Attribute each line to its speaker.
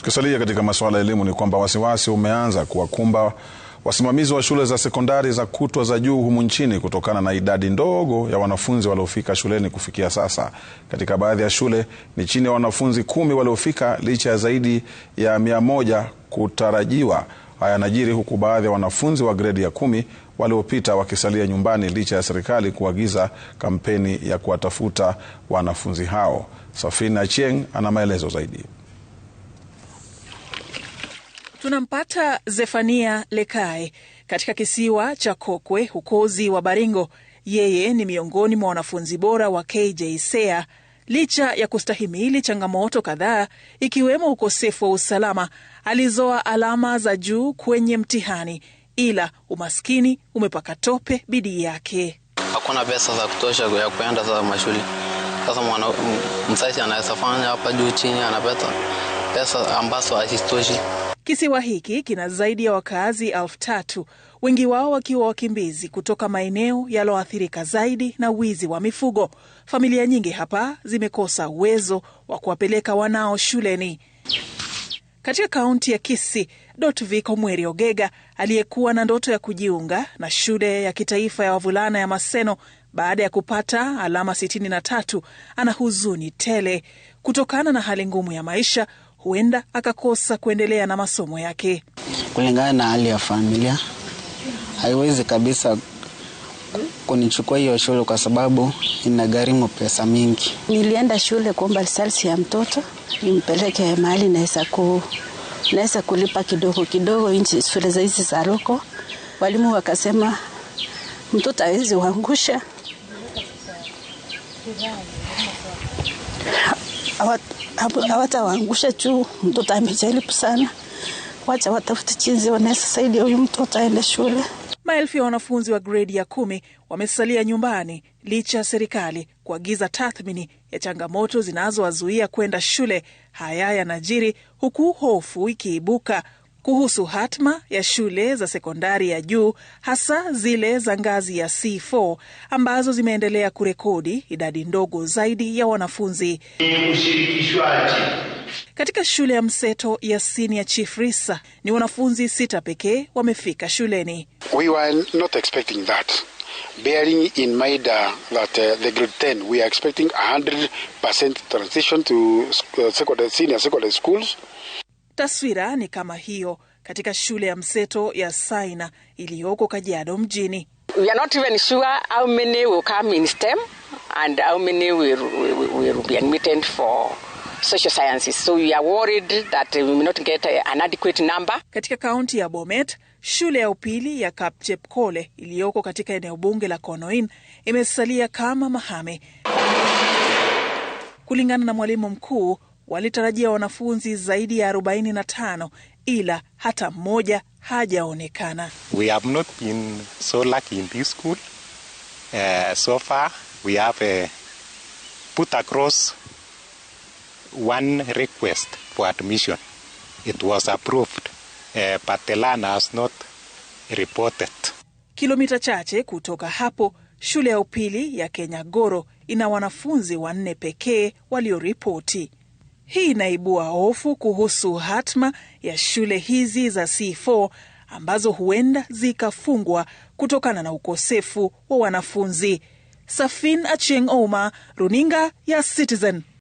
Speaker 1: Tukisalia katika masuala ya elimu ni kwamba wasiwasi umeanza kuwakumba wasimamizi wa shule za sekondari za kutwa za juu humu nchini kutokana na idadi ndogo ya wanafunzi waliofika shuleni kufikia sasa. Katika baadhi ya shule ni chini ya wanafunzi 10 waliofika licha ya zaidi ya 100 kutarajiwa. Haya yanajiri huku baadhi ya wanafunzi wa gredi ya 10 waliopita wakisalia nyumbani licha ya serikali kuagiza kampeni ya kuwatafuta wanafunzi hao. Safina Achieng ana maelezo zaidi.
Speaker 2: Tunampata Zefania Lekai katika kisiwa cha Kokwe, ukozi wa Baringo. Yeye ni miongoni mwa wanafunzi bora wa KJSEA licha ya kustahimili changamoto kadhaa ikiwemo ukosefu wa usalama. Alizoa alama za juu kwenye mtihani, ila umaskini umepaka tope bidii yake.
Speaker 3: Hakuna pesa za kutosha ya kuenda za mashule. Sasa mzazi anaweza fanya hapa juu chini, anapata pesa ambazo hazitoshi.
Speaker 2: Kisiwa hiki kina zaidi ya wakazi 3,000, wengi wao wakiwa wakimbizi kutoka maeneo yaloathirika zaidi na wizi wa mifugo. Familia nyingi hapa zimekosa uwezo wa kuwapeleka wanao shuleni. Katika kaunti ya Kisii, Dotviko Mweri Ogega aliyekuwa na ndoto ya kujiunga na shule ya kitaifa ya wavulana ya Maseno baada ya kupata alama 63 ana huzuni tele kutokana na hali ngumu ya maisha. Huenda akakosa kuendelea na masomo yake.
Speaker 4: Kulingana na hali ya familia, haiwezi kabisa kunichukua hiyo shule kwa sababu inagharimu pesa mingi.
Speaker 5: Nilienda shule kuomba lisalsi ya mtoto, nimpeleke mahali naweza kulipa kidogo kidogo nchi shule za hizi za loko. Walimu wakasema mtoto hawezi waangusha. Hawatawaangusha juu mtoto amejaribu sana. Wacha watafute jinsi wanaweza saidia huyu mtoto aende shule.
Speaker 2: Maelfu ya wanafunzi wa gredi ya 10 wamesalia nyumbani licha ya serikali kuagiza tathmini ya changamoto zinazowazuia kwenda shule. Haya yanajiri huku hofu ikiibuka kuhusu hatma ya shule za sekondari ya juu, hasa zile za ngazi ya C4 ambazo zimeendelea kurekodi idadi ndogo zaidi ya wanafunzi. Katika shule ya mseto ya Senior Chief Risa ni wanafunzi 6 pekee wamefika shuleni.
Speaker 6: We were not expecting that. Bearing in mind that the grade 10 we are expecting 100% transition to senior secondary schools.
Speaker 2: Taswira ni kama hiyo katika shule ya mseto ya Saina iliyoko Kajiado mjini.
Speaker 7: We are not even sure how many will come in STEM and how many will be admitted for social sciences. So we are worried that we will not get an adequate number.
Speaker 2: Katika kaunti ya Bomet, shule ya upili ya Kapchepkole iliyoko katika eneo bunge la Konoin imesalia kama mahame. Kulingana na mwalimu mkuu, walitarajia wanafunzi zaidi ya 45 ila hata mmoja hajaonekana.
Speaker 8: We have not been so lucky in this school. So far we have put across one request for admission. It was approved, but the learner has not reported.
Speaker 2: Kilomita chache kutoka hapo, shule ya upili ya Kenyagoro ina wanafunzi 4 pekee walioripoti. Hii inaibua hofu kuhusu hatma ya shule hizi za C4 ambazo huenda zikafungwa kutokana na ukosefu wa wanafunzi. Safina Achieng, runinga ya Citizen.